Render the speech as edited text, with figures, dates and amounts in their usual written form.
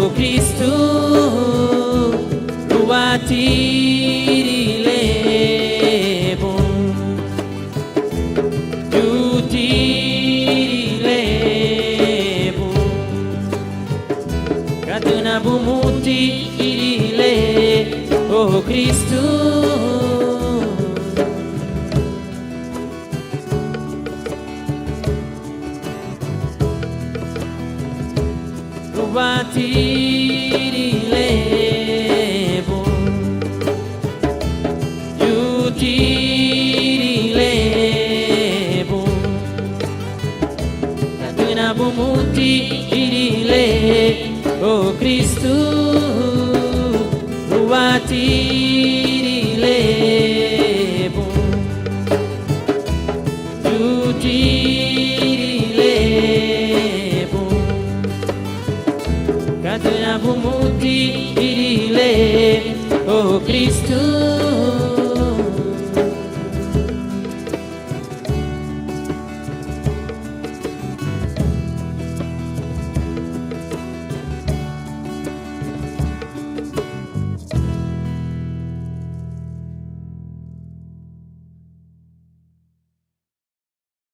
oh Kristu ruatiri lebon jutiri lebon katuna bumuti irile oh Kristu ruatiri lebon jutiri lebon katuna bumuti irile oh Kristu ruatiri lebon jutiri lebon katuna bumuti irile oh Kristu